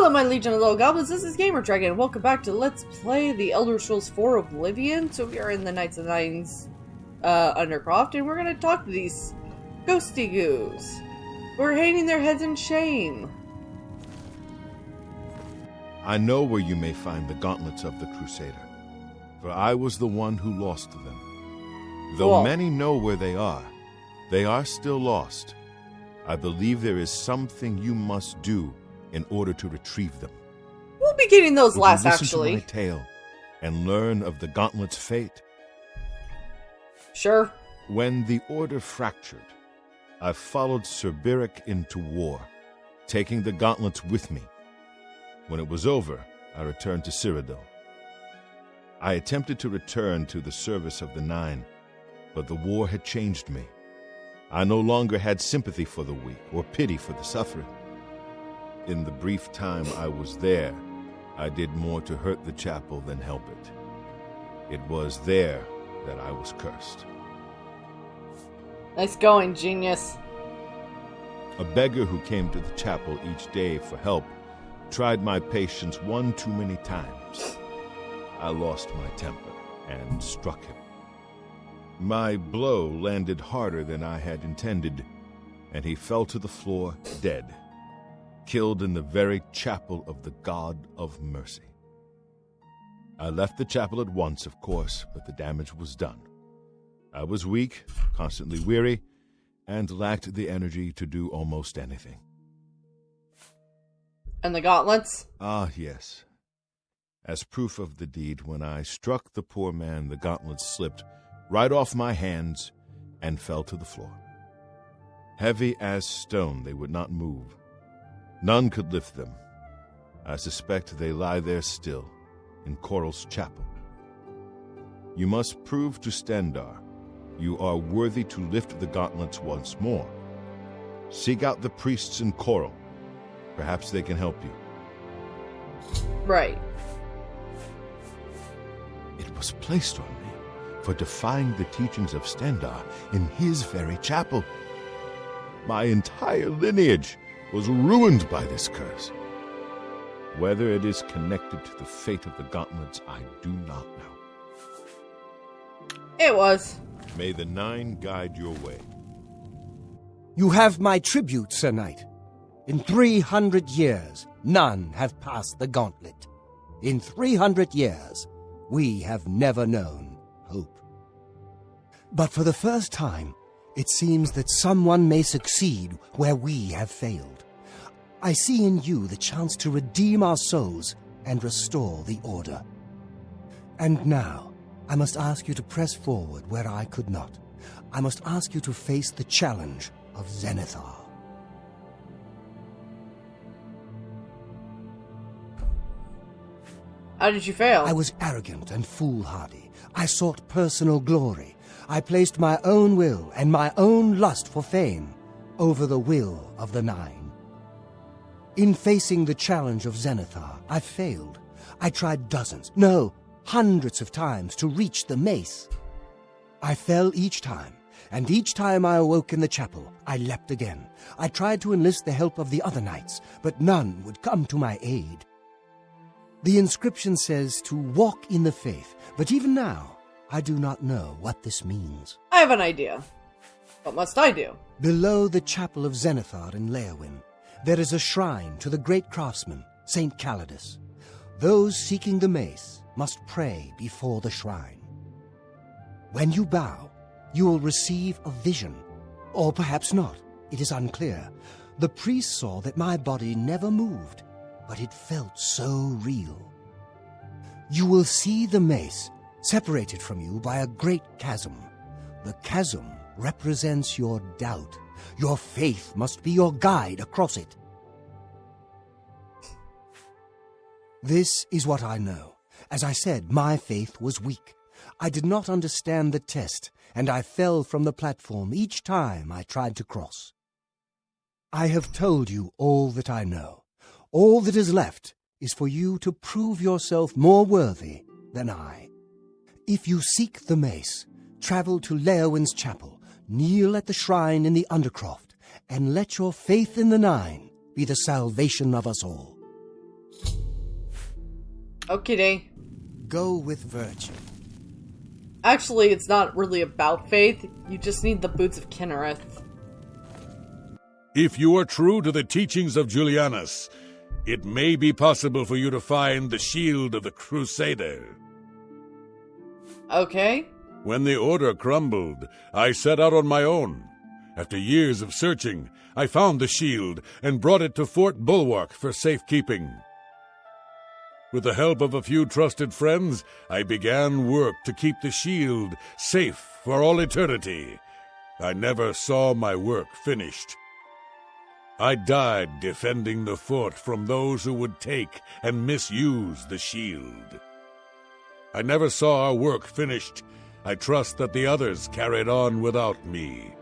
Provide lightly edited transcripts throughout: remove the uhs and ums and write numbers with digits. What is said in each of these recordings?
Hello, my legion of little goblins. This is Gamer Dragon. Welcome back to Let's Play the Elder Scrolls 4 Oblivion. So we are in the Knights of the Nines Undercroft, and we're going to talk to these ghosty goos who are hanging their heads in shame. I know where you may find the Gauntlets of the Crusader, for I was the one who lost them. Though Cool. many know where they are still lost. I believe there is something you must do in order to retrieve them. We'll be getting those Would last, you listen actually. to my tale and learn of the Gauntlet's fate? Sure. When the Order fractured, I followed Sir Beric into war, taking the Gauntlets with me. When it was over, I returned to Cyrodiil. I attempted to return to the service of the Nine, but the war had changed me. I no longer had sympathy for the weak or pity for the suffering. In the brief time I was there, I did more to hurt the chapel than help it. It was there that I was cursed. Nice going, genius. A beggar who came to the chapel each day for help tried my patience one too many times. I lost my temper and struck him. My blow landed harder than I had intended, and he fell to the floor dead, killed in the very chapel of the God of Mercy. I left the chapel at once, of course, but the damage was done. I was weak, constantly weary, and lacked the energy to do almost anything. And the gauntlets? Ah, yes. As proof of the deed, when I struck the poor man, the gauntlets slipped right off my hands and fell to the floor. Heavy as stone, they would not move. None could lift them. I suspect they lie there still, in Coral's chapel. You must prove to Stendarr you are worthy to lift the gauntlets once more. Seek out the priests in Coral. Perhaps they can help you. Right. It was placed on me for defying the teachings of Stendarr in his very chapel. My entire lineage was ruined by this curse. Whether it is connected to the fate of the Gauntlets, I do not know. It was. May the Nine guide your way. You have my tribute, Sir Knight. In 300 years, none have passed the gauntlet. In 300 years, we have never known hope. But for the first time, it seems that someone may succeed where we have failed. I see in you the chance to redeem our souls and restore the Order. And now, I must ask you to press forward where I could not. I must ask you to face the challenge of Zenithar. How did you fail? I was arrogant and foolhardy. I sought personal glory. I placed my own will and my own lust for fame over the will of the Nine. In facing the challenge of Zenithar, I failed. I tried dozens, no, hundreds of times to reach the Mace. I fell each time, and each time I awoke in the chapel, I leapt again. I tried to enlist the help of the other knights, but none would come to my aid. The inscription says to walk in the faith, but even now, I do not know what this means. I have an idea. What must I do? Below the chapel of Zenithar in Leowyn, there is a shrine to the great craftsman, Saint Calidus. Those seeking the mace must pray before the shrine. When you bow, you will receive a vision, or perhaps not. It is unclear. The priest saw that my body never moved, but it felt so real. You will see the mace separated from you by a great chasm. The chasm represents your doubt. Your faith must be your guide across it. This is what I know. As I said, my faith was weak. I did not understand the test, and I fell from the platform each time I tried to cross. I have told you all that I know. All that is left is for you to prove yourself more worthy than I. If you seek the mace, travel to Leowyn's chapel, kneel at the shrine in the Undercroft, and let your faith in the Nine be the salvation of us all. Okay. Go with virtue. Actually, it's not really about faith. You just need the boots of Kinnereth. If you are true to the teachings of Julianus, it may be possible for you to find the shield of the Crusader. Okay. When the Order crumbled, I set out on my own. After years of searching, I found the shield and brought it to Fort Bulwark for safekeeping. With the help of a few trusted friends, I began work to keep the shield safe for all eternity. I never saw my work finished. I died defending the fort from those who would take and misuse the shield. I never saw our work finished. I trust that the others carried on without me.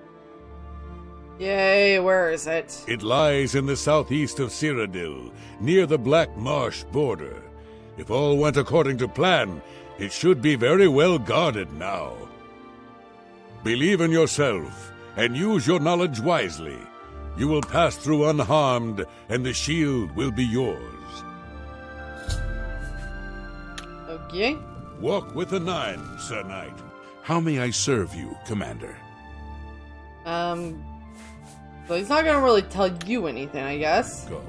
Yay, where is it? It lies in the southeast of Cyrodiil, near the Black Marsh border. If all went according to plan, it should be very well guarded now. Believe in yourself, and use your knowledge wisely. You will pass through unharmed, and the shield will be yours. Okay. Walk with the 9, Sir Knight. How may I serve you, Commander? So he's not gonna really tell you anything, I guess. Go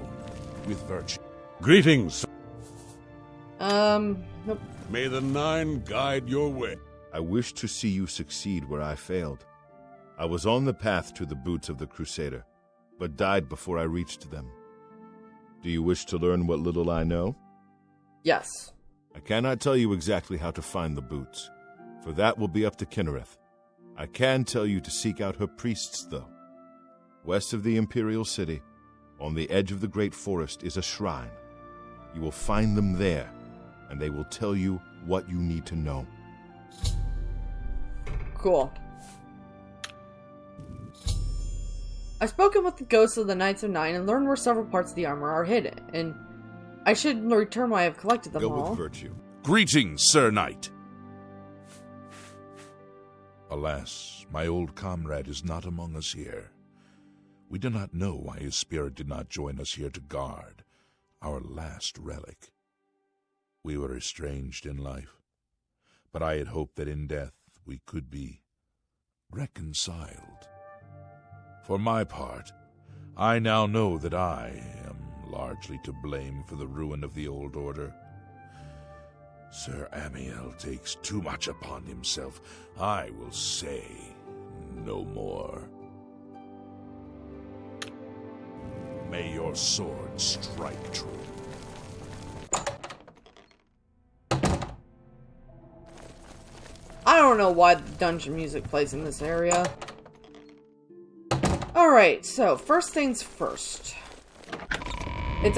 with virtue. Greetings. Nope. May the 9 guide your way. I wish to see you succeed where I failed. I was on the path to the boots of the Crusader, but died before I reached them. Do you wish to learn what little I know? Yes. I cannot tell you exactly how to find the boots, for that will be up to Kinnereth. I can tell you to seek out her priests, though. West of the Imperial City, on the edge of the Great Forest, is a shrine. You will find them there, and they will tell you what you need to know. Cool. I've spoken with the ghosts of the Knights of Nine and learned where several parts of the armor are hidden, and I should return when I have collected them Go all. with virtue. Greetings, Sir Knight. Alas, my old comrade is not among us here. We do not know why his spirit did not join us here to guard our last relic. We were estranged in life, but I had hoped that in death we could be reconciled. For my part, I now know that I am largely to blame for the ruin of the old order. Sir Amiel takes too much upon himself. I will say no more. May your sword strike true. I don't know why the dungeon music plays in this area. Alright, so first things first. We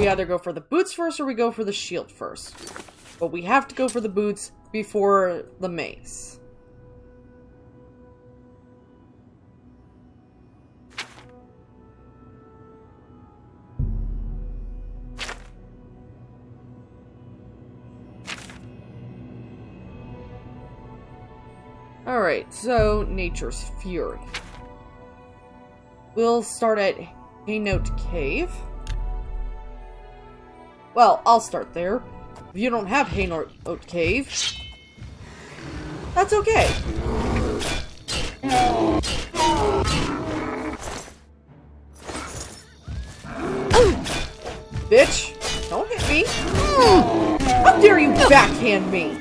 either go for the boots first or we go for the shield first. But we have to go for the boots before the mace. Alright, so Nature's Fury. We'll start at Haynote Cave. Well, I'll start there. If you don't have Haynote Cave, that's okay. Bitch, don't hit me. How dare you backhand me?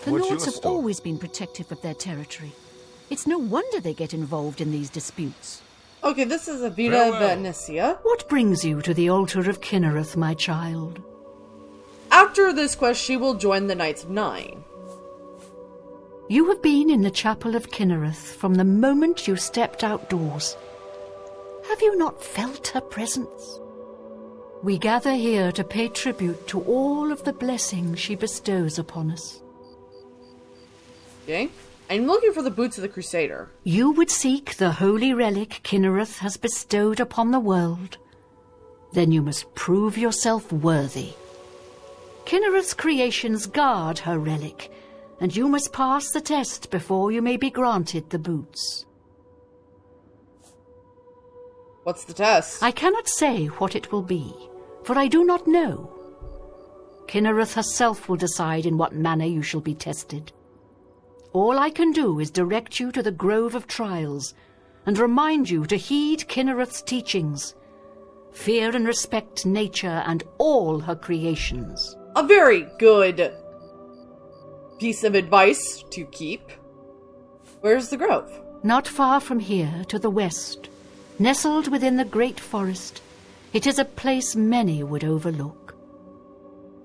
The What's Lords your have story? always been protective of their territory. It's no wonder they get involved in these disputes. Okay, this is Avita Farewell. Venecia. What brings you to the altar of Kinnereth, my child? After this quest, she will join the Knights of Nine. You have been in the chapel of Kinnereth from the moment you stepped outdoors. Have you not felt her presence? We gather here to pay tribute to all of the blessings she bestows upon us. Okay. I'm looking for the boots of the Crusader. You would seek the holy relic Kinnereth has bestowed upon the world. Then you must prove yourself worthy. Kinnereth's creations guard her relic, and you must pass the test before you may be granted the boots. What's the test? I cannot say what it will be, for I do not know. Kinnereth herself will decide in what manner you shall be tested. All I can do is direct you to the Grove of Trials, and remind you to heed Kinnereth's teachings. Fear and respect nature and all her creations. A very good piece of advice to keep. Where's the grove? Not far from here, to the west, nestled within the great forest, it is a place many would overlook.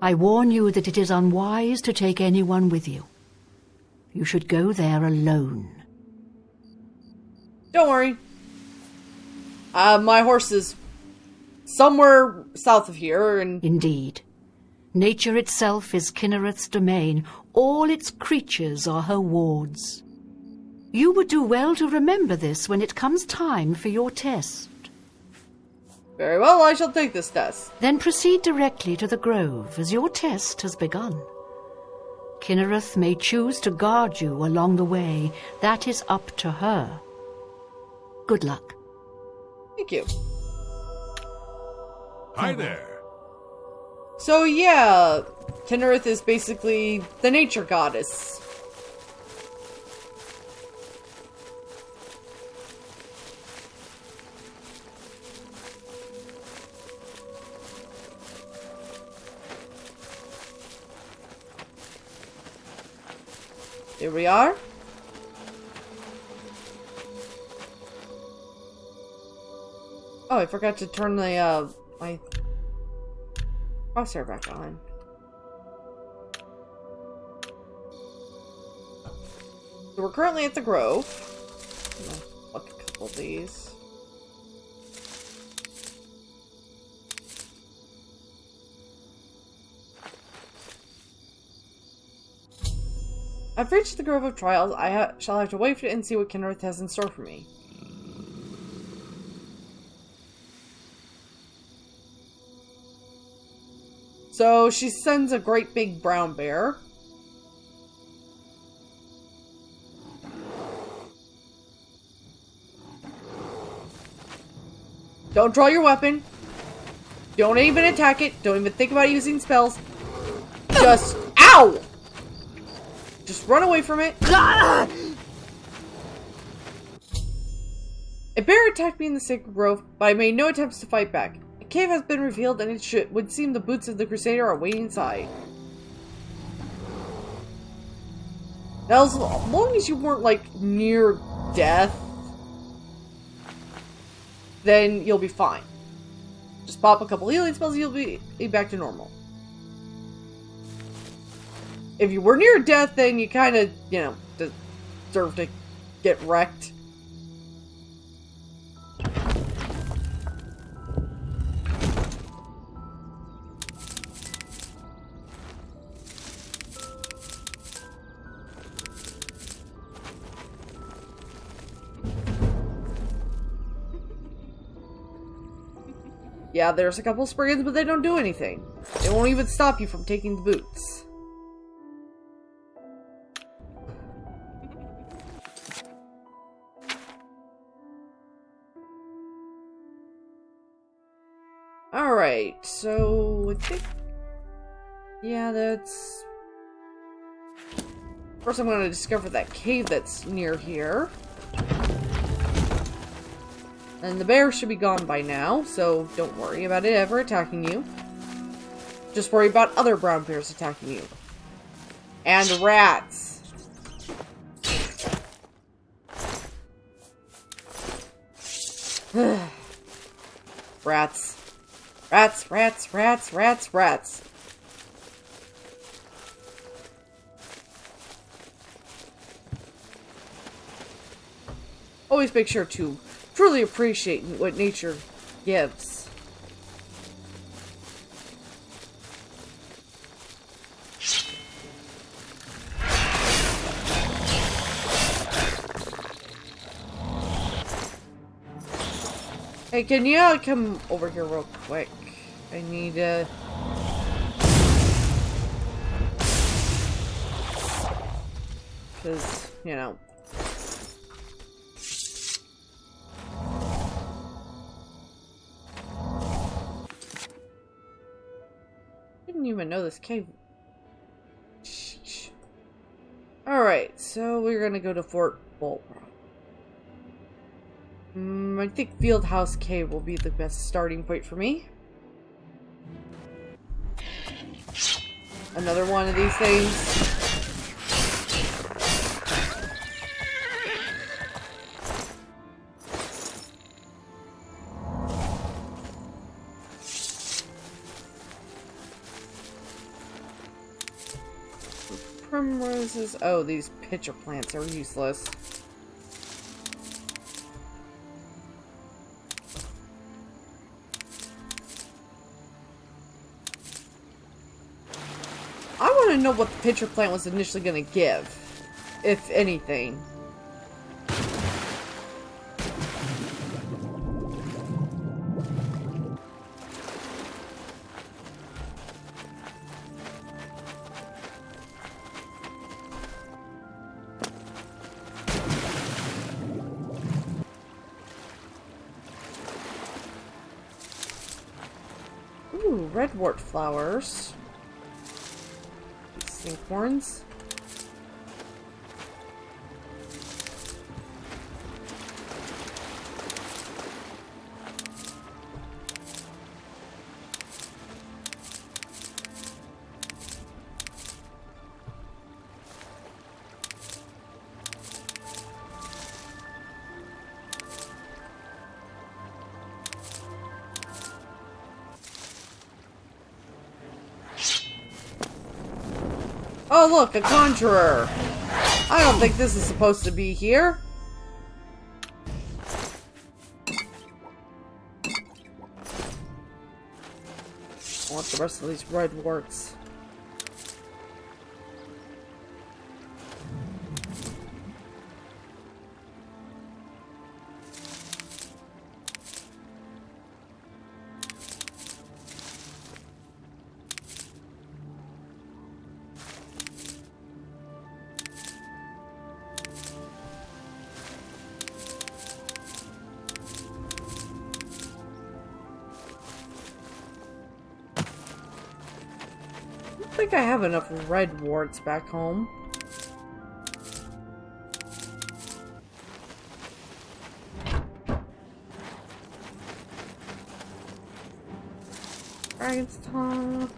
I warn you that it is unwise to take anyone with you. You should go there alone. Don't worry. My horse is somewhere south of here, and... Indeed. Nature itself is Kinnereth's domain. All its creatures are her wards. You would do well to remember this when it comes time for your test. Very well, I shall take this test. Then proceed directly to the grove, as your test has begun. Kinnereth may choose to guard you along the way. That is up to her. Good luck. Thank you. Hi there. So yeah, Kinnereth is basically the nature goddess. Here we are. Oh, I forgot to turn the, my crosshair back on. So we're currently at the Grove. I'm gonna pluck a couple of these. I've reached the Grove of Trials. I shall have to wait for it and see what Kinnereth has in store for me. So she sends a great big brown bear. Don't draw your weapon. Don't even attack it. Don't even think about using spells. Just... Ow! Just run away from it. A bear attacked me in the Sacred Grove, but I made no attempts to fight back. A cave has been revealed, and it would seem the boots of the Crusader are waiting inside. Now, as long as you weren't, like, near death, then you'll be fine. Just pop a couple healing spells, you'll be back to normal. If you were near death, then you kind of, you know, deserve to get wrecked. Yeah, there's a couple spriggans, but they don't do anything. They won't even stop you from taking the boots. Alright, so I think... Yeah, that's... First I'm gonna discover that cave that's near here. And the bear should be gone by now, so don't worry about it ever attacking you. Just worry about other brown bears attacking you. And rats. Rats. Rats, rats, rats, rats, rats. Always make sure to truly appreciate what nature gives. Hey, can you come over here real quick? I need because, you know. Didn't even know this cave. Alright, so we're gonna go to Fort Bull. I think Fieldhouse Cave will be the best starting point for me. Another one of these things. Primroses. Oh, these pitcher plants are useless. I want to know what the pitcher plant was initially going to give, if anything. Ooh, redwort flowers. Sinkhorns. Oh look, a conjurer! I don't think this is supposed to be here. I want the rest of these red warts. I think I have enough red warts back home. Dragon's tongue.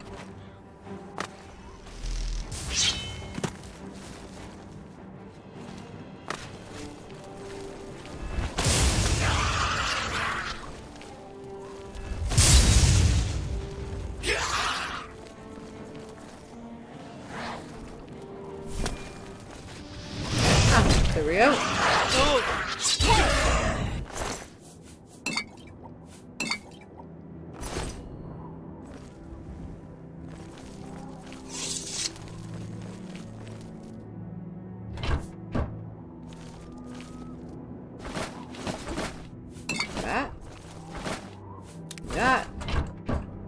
There we go. That. That.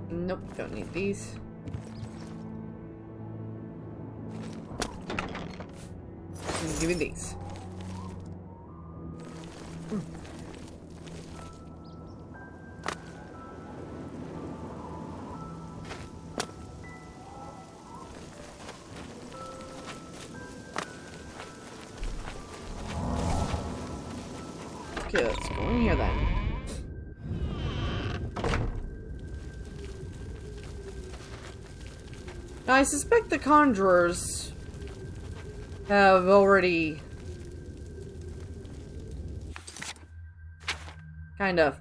Nope, don't need these. Give me these. Okay, let's go in here then. Now, I suspect the conjurers have already kind of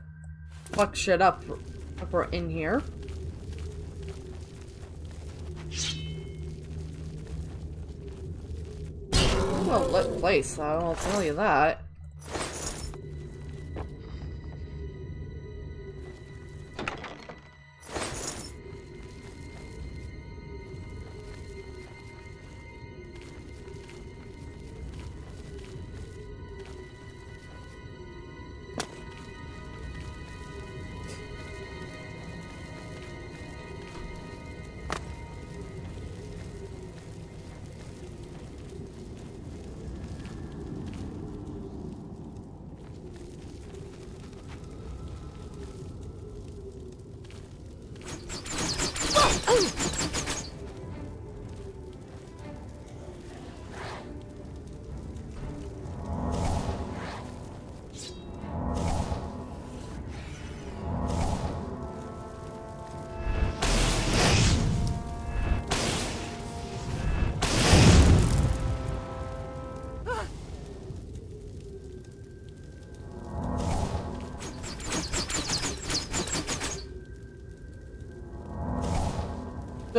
fucked shit up in here. Well lit place, I'll tell you that.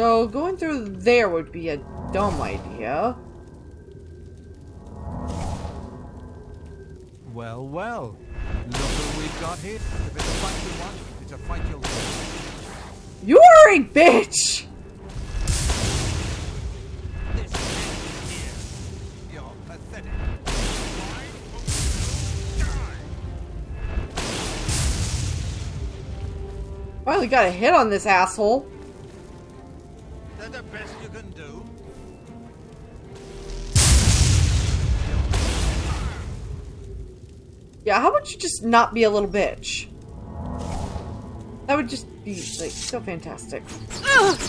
So going through there would be a dumb idea. Well, well. Look who we've got here. If it's a fight you want, it's a fight you'll win. You are a bitch! This man here. You're pathetic. Why won't you die? Finally got a hit on this asshole. Is that the best you can do? Yeah, how about you just not be a little bitch? That would just be, like, so fantastic. Ugh!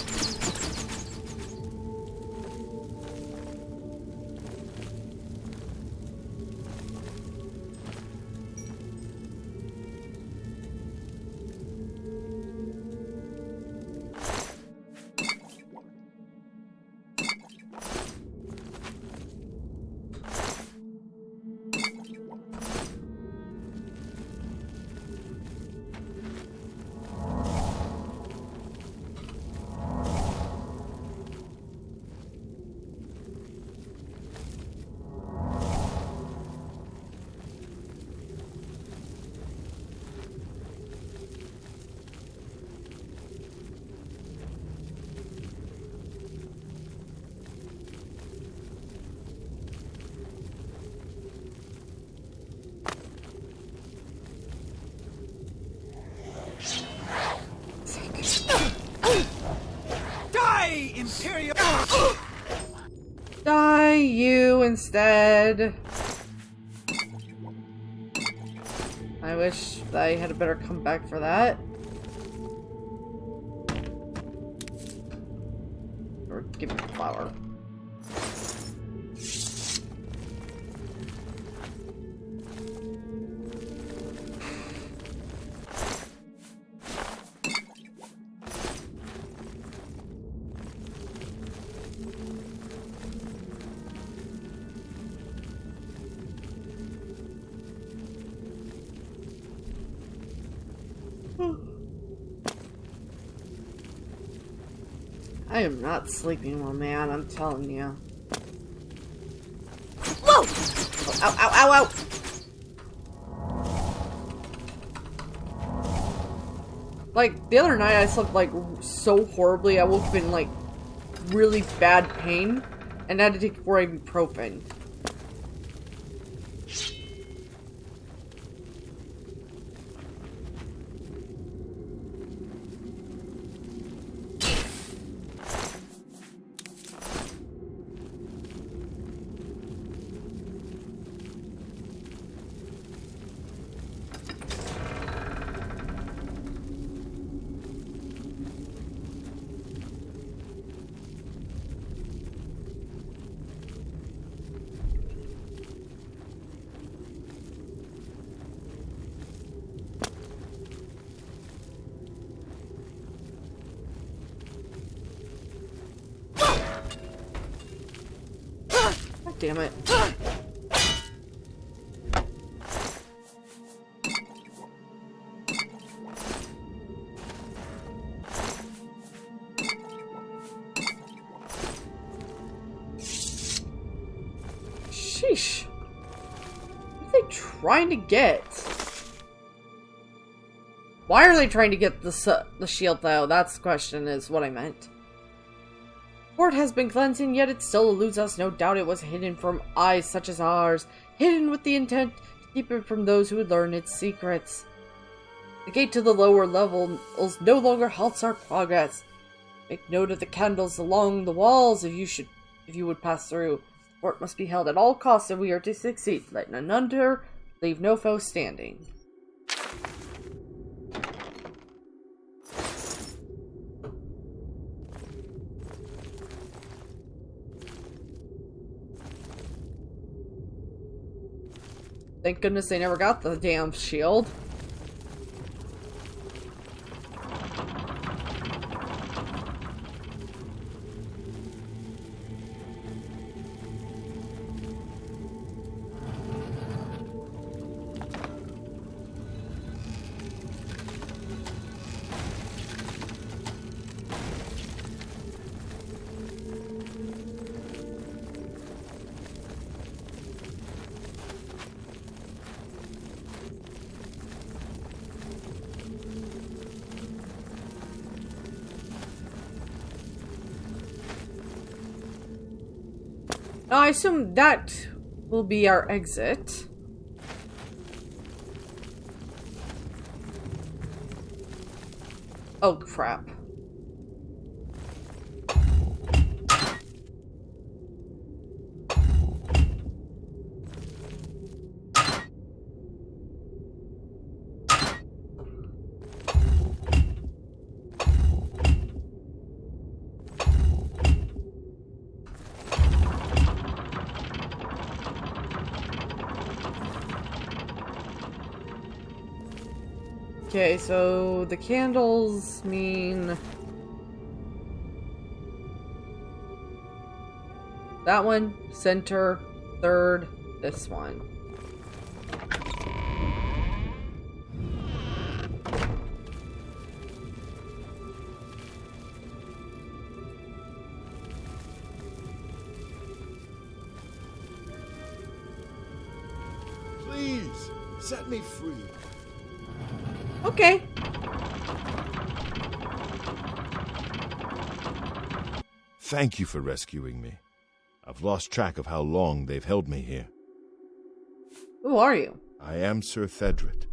Die, Imperial! Die, you, instead. I wish I had a better comeback for that. Or give me the flower. I am not sleeping well, man, I'm telling you. Whoa! Oh, ow, ow, ow, ow! Like, the other night I slept, like, so horribly, I woke up in, like, really bad pain, and I had to take 4 ibuprofen. Damn it. Sheesh. What are they trying to get? Why are they trying to get the shield, though? That's the question, is what I meant. Fort has been cleansing, yet it still eludes us. No doubt it was hidden from eyes such as ours, hidden with the intent to keep it from those who would learn its secrets. The gate to the lower levels no longer halts our progress. Make note of the candles along the walls if you would pass through. The fort must be held at all costs if we are to succeed. Let none enter, leave no foe standing. Thank goodness they never got the damn shield. Now, I assume that will be our exit. Oh, crap. Okay, so the candles mean that one, center, third, this one. Please, set me free. Okay. Thank you for rescuing me. I've lost track of how long they've held me here. Who are you? I am Sir Thedred.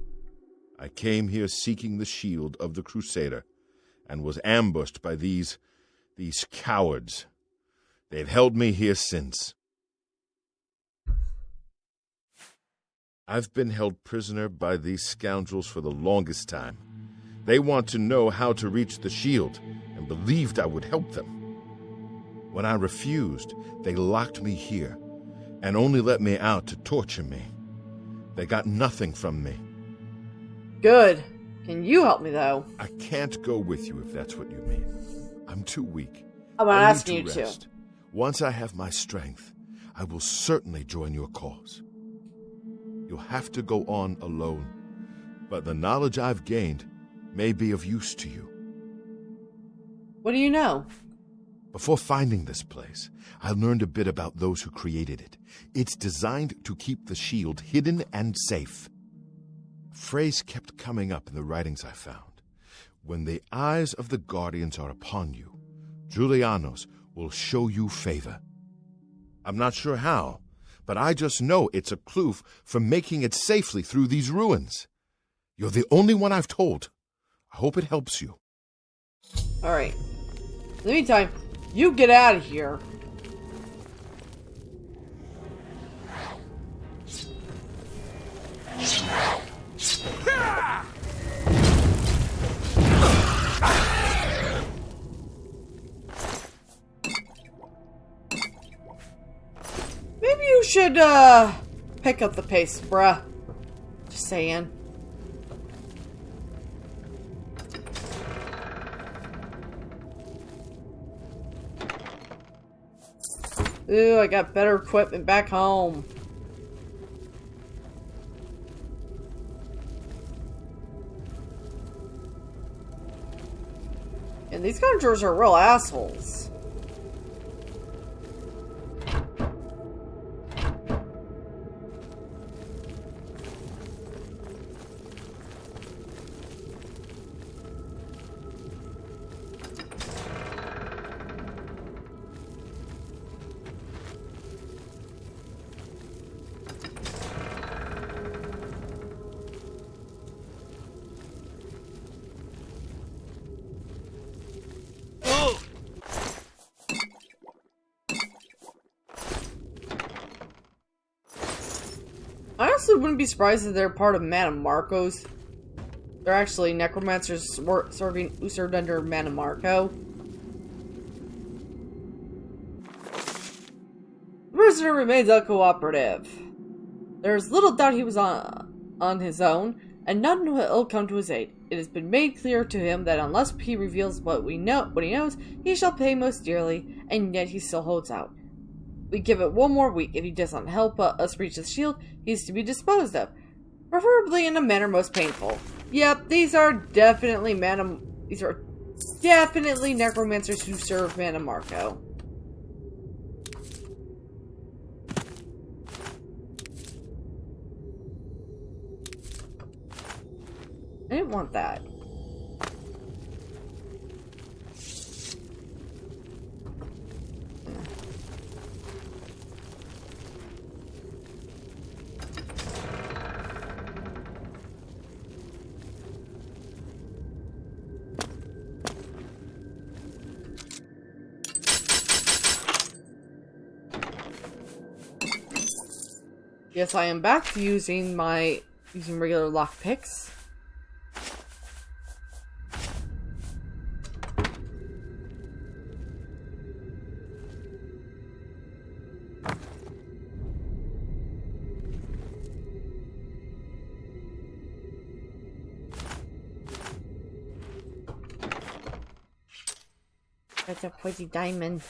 I came here seeking the shield of the Crusader, and was ambushed by these cowards. They've held me here since. I've been held prisoner by these scoundrels for the longest time. They want to know how to reach the shield, and believed I would help them. When I refused, they locked me here, and only let me out to torture me. They got nothing from me. Good. Can you help me, though? I can't go with you if that's what you mean. I'm too weak. I'm not I need asking you to. rest. Once I have my strength, I will certainly join your cause. You'll have to go on alone, but the knowledge I've gained may be of use to you. What do you know? Before finding this place, I learned a bit about those who created it. It's designed to keep the shield hidden and safe. A phrase kept coming up in the writings I found. When the eyes of the Guardians are upon you, Julianos will show you favor. I'm not sure how, but I just know it's a clue for making it safely through these ruins. You're the only one I've told. I hope it helps you. Alright. In the meantime, you get out of here. Maybe you should, pick up the pace, bruh. Just saying. Ooh, I got better equipment back home. And these conjurers are real assholes. I honestly wouldn't be surprised if they're part of Mana Marco's. They're actually necromancers who served under Mana Marco. The prisoner remains uncooperative. There is little doubt he was on his own, and none will come to his aid. It has been made clear to him that unless he reveals what he knows, he shall pay most dearly, and yet he still holds out. We give it one more week. If he does not help us reach the shield, he is to be disposed of, preferably in a manner most painful. Yep, these are definitely necromancers who serve Mana Marco. I didn't want that. Yes, I am back to using regular lockpicks. That's a pretty diamond.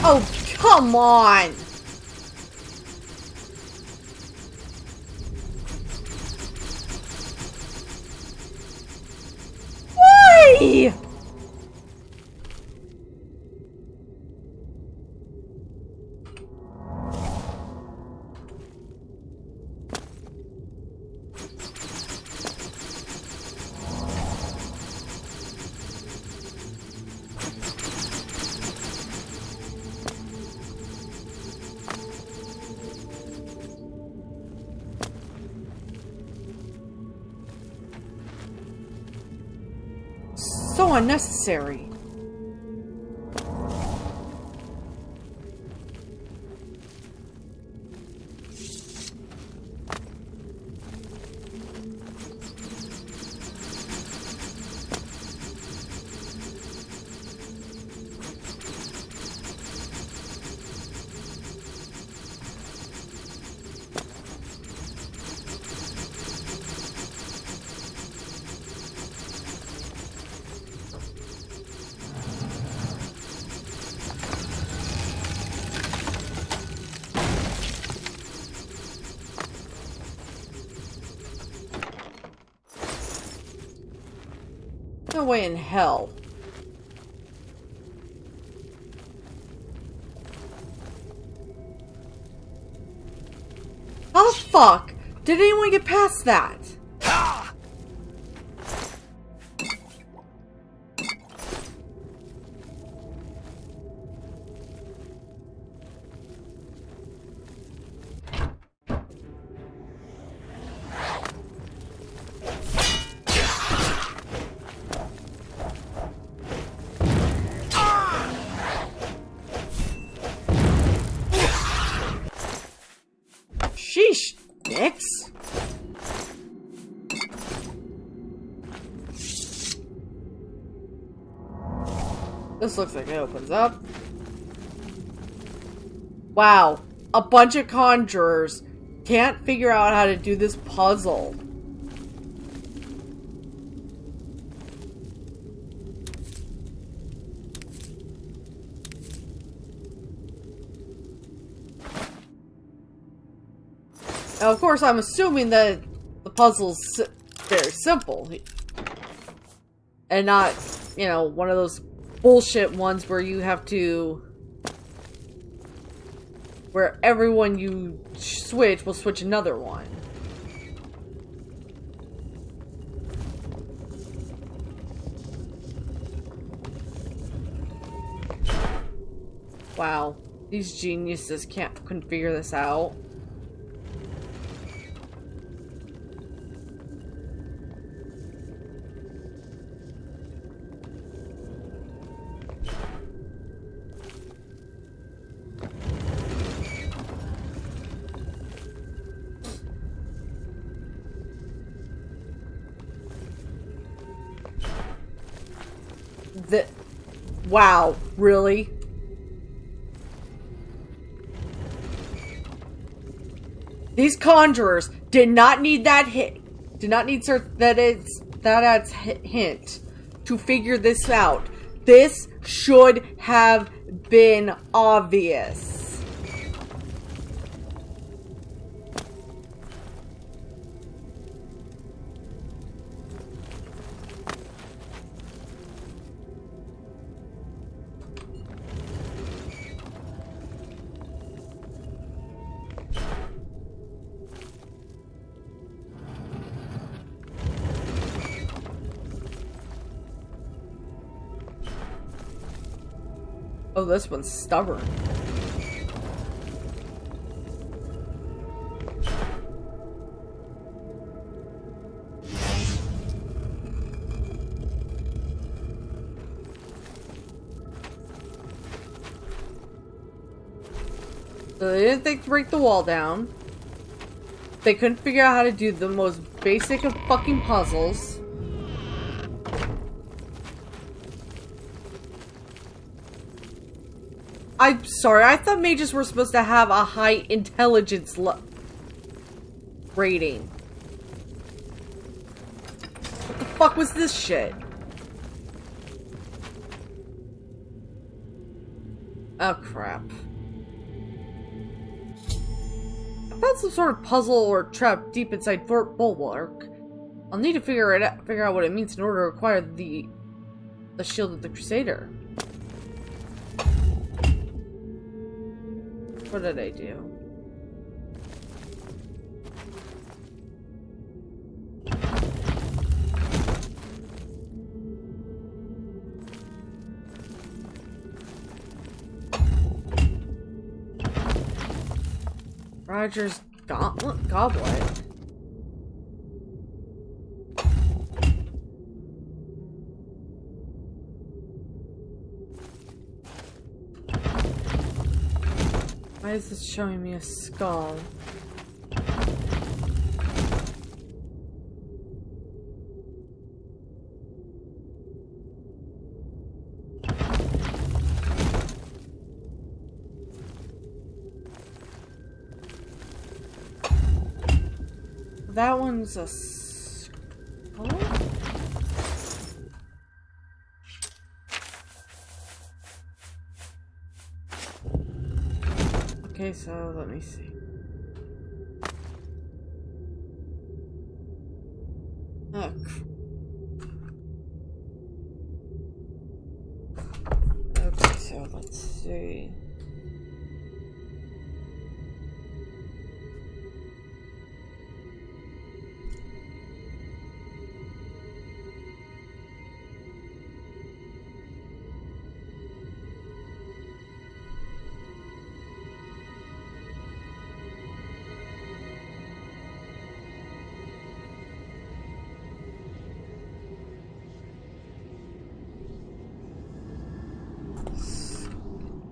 Oh, come on! Why? So unnecessary. No way in hell. How the fuck did anyone get past that? Sheesh, dicks. This looks like it opens up. Wow, a bunch of conjurers can't figure out how to do this puzzle. Now, of course, I'm assuming that the puzzle's very simple. And not, you know, one of those bullshit ones where you have to... where everyone you switch will switch another one. Wow. These geniuses couldn't figure this out. Wow, really? These conjurers did not need that hit. Did not need that's hint to figure this out. This should have been obvious. Oh, this one's stubborn. So they didn't think to break the wall down. They couldn't figure out how to do the most basic of fucking puzzles. I'm sorry, I thought mages were supposed to have a high intelligence rating. What the fuck was this shit? Oh crap. I found some sort of puzzle or trap deep inside Fort Bulwark. I'll need to figure out what it means in order to acquire the shield of the Crusader. What did I do? Roger's goblet. Why is this showing me a skull? That one's a skull? Okay, so let me see. Oh. Okay, so let's see.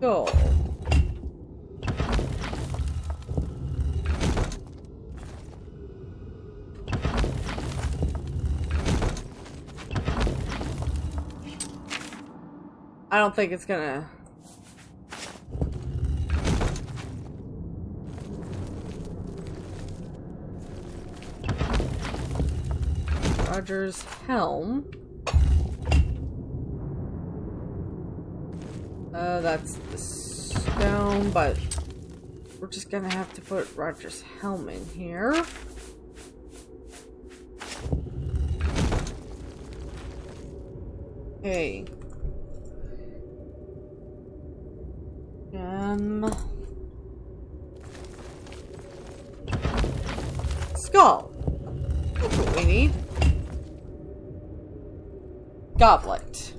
Go. I don't think it's gonna... Roger's helm. That's the stone, but we're just gonna have to put Roger's helm in here. Okay. Skull. That's what we need. Goblet.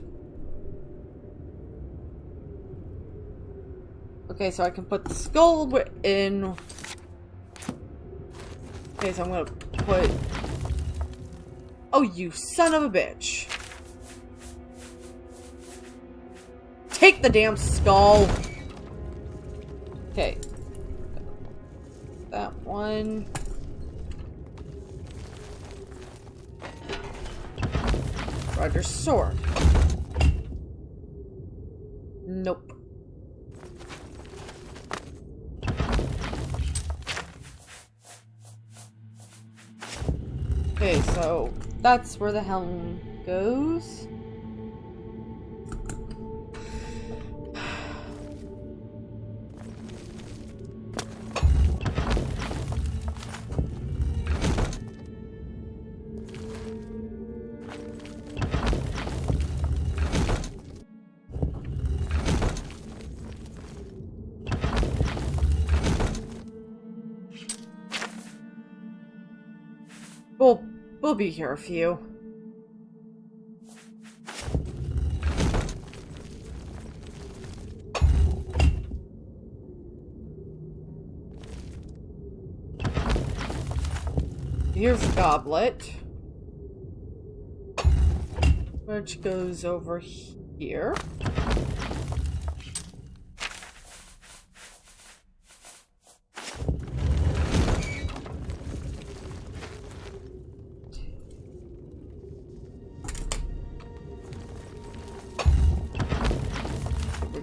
Okay, so I can put the skull in. Okay, so I'm gonna put... Oh, you son of a bitch. Take the damn skull! Okay. That one. Roger's sword. Nope. Okay, so that's where the helm goes. We'll be here a few. Here's the goblet, which goes over here.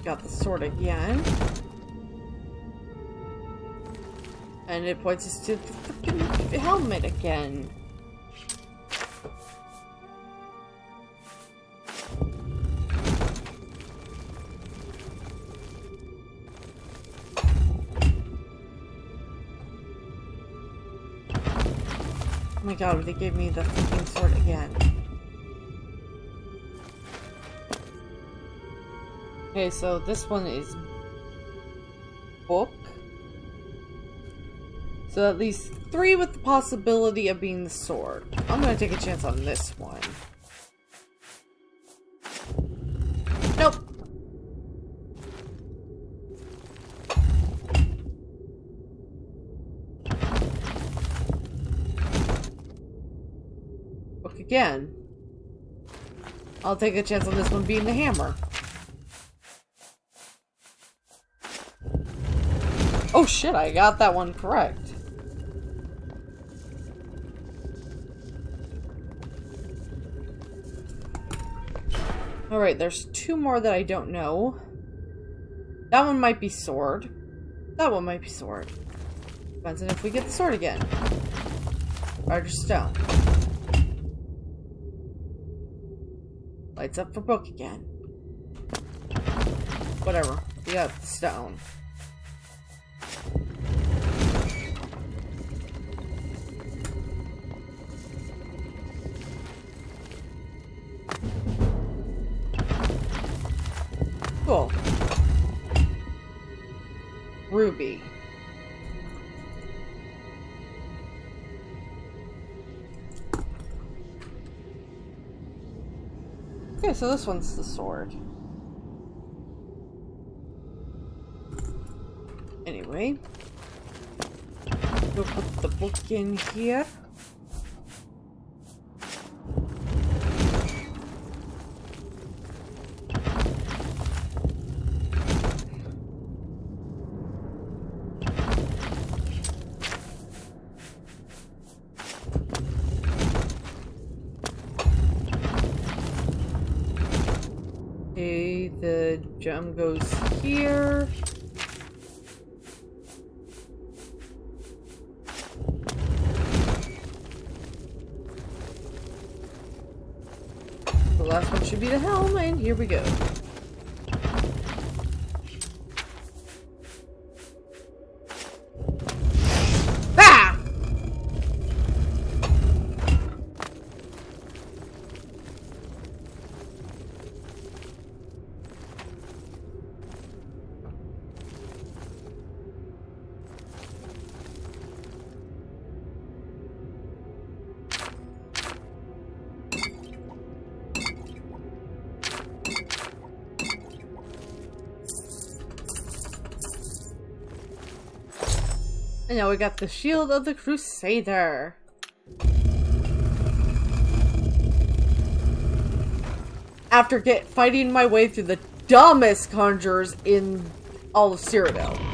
Got the sword again. And it points us to the freaking helmet again. Oh my god, they gave me the freaking sword again. Okay, so this one is book. So at least 3 with the possibility of being the sword. I'm gonna take a chance on this one. Nope. Book again. I'll take a chance on this one being the hammer. Oh shit, I got that one correct. Alright, there's 2 more that I don't know. That one might be sword. That one might be sword. Depends on if we get the sword again. Larger stone. Lights up for book again. Whatever. We got the stone. Cool. Ruby. Okay, so this one's the sword. Anyway. Go put the book in here. Okay, the gem goes here. The last one should be the helm, and here we go. Ah! And now we got the Shield of the Crusader. After fighting my way through the dumbest conjurers in all of Cyrodiil.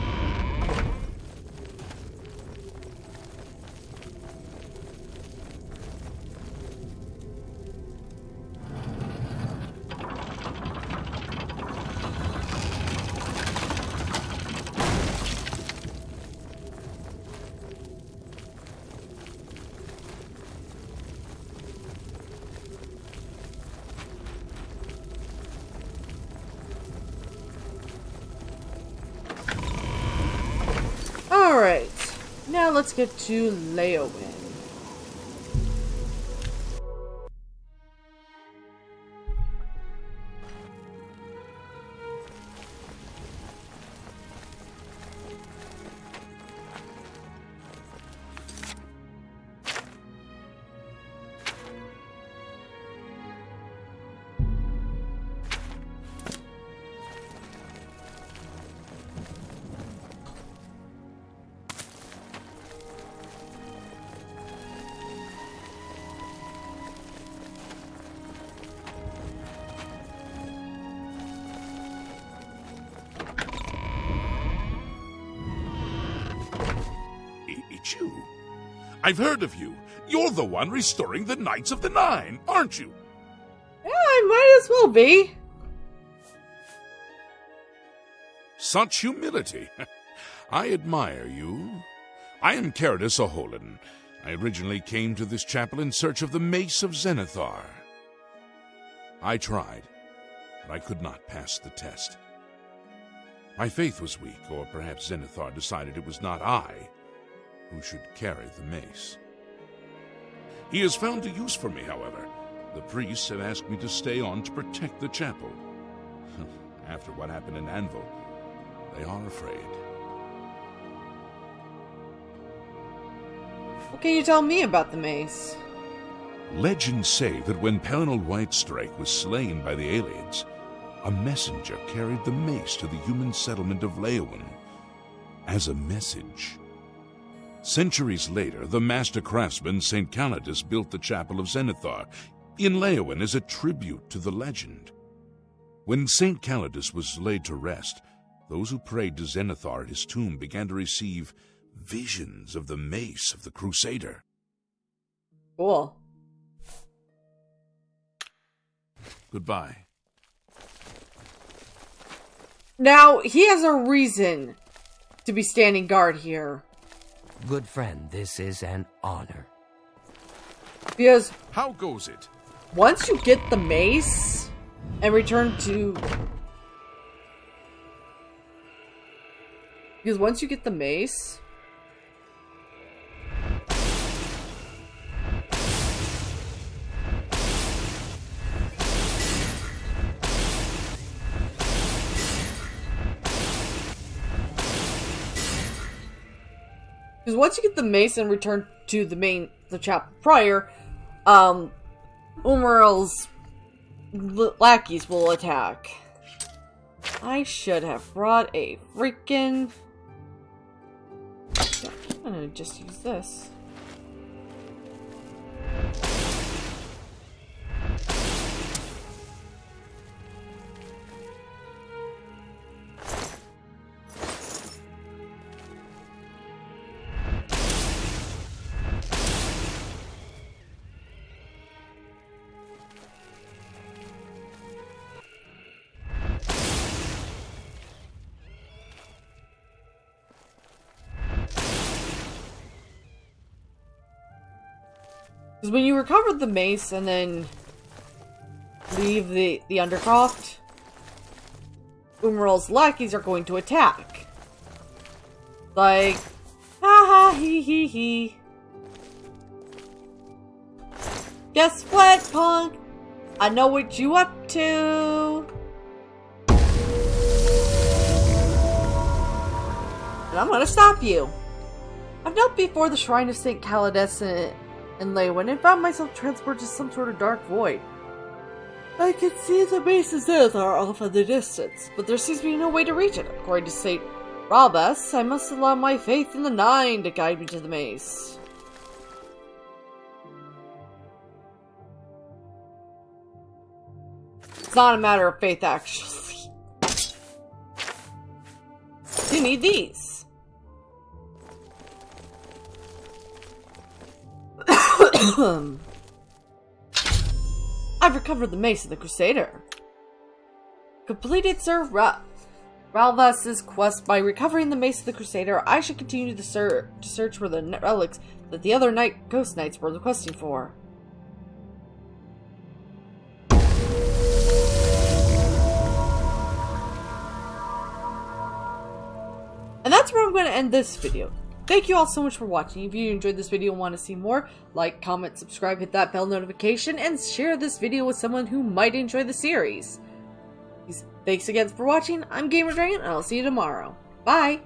Alright, now let's get to Leowin. You. I've heard of you. You're the one restoring the Knights of the Nine, aren't you? Yeah, I might as well be. Such humility. I admire you. I am Calidus Aholan. I originally came to this chapel in search of the Mace of Zenithar. I tried, but I could not pass the test. My faith was weak, or perhaps Zenithar decided it was not I who should carry the mace. He has found a use for me, however. The priests have asked me to stay on to protect the chapel. After what happened in Anvil, they are afraid. What can you tell me about the mace? Legends say that when Palinal Whitestrike was slain by the aliens, a messenger carried the mace to the human settlement of Leowin as a message. Centuries later, the master craftsman St. Calidus built the Chapel of Zenithar in Leowin as a tribute to the legend. When St. Calidus was laid to rest, those who prayed to Zenithar at his tomb began to receive visions of the mace of the Crusader. Cool. Goodbye. Now, he has a reason to be standing guard here. Good friend, this is an honor. Because How goes it? once you get the mace and return to... Because once you get the mace... Because once you get the mace and return to the chapel prior, Umarel's lackeys will attack. I should have brought a freaking... I'm gonna just use this. Because when you recover the mace and then leave the Undercroft, Umarel's lackeys are going to attack. Like, ha ha hee hee hee. Guess what, punk? I know what you up to. And I'm gonna stop you. I've knelt before the shrine of St. Calidus in Leowin and found myself transported to some sort of dark void. I could see the Mace of Zenithar off in the distance, but there seems to be no way to reach it. According to St. Ralbus, I must allow my faith in the Nine to guide me to the mace. It's not a matter of faith, actually. You need these. I've recovered the Mace of the Crusader. Completed Sir Ralvas's quest. By recovering the Mace of the Crusader, I should continue to search for the relics that the other Ghost Knights were questing for. And that's where I'm going to end this video. Thank you all so much for watching. If you enjoyed this video and want to see more, like, comment, subscribe, hit that bell notification, and share this video with someone who might enjoy the series. Thanks again for watching. I'm Gamer Dragon, and I'll see you tomorrow. Bye!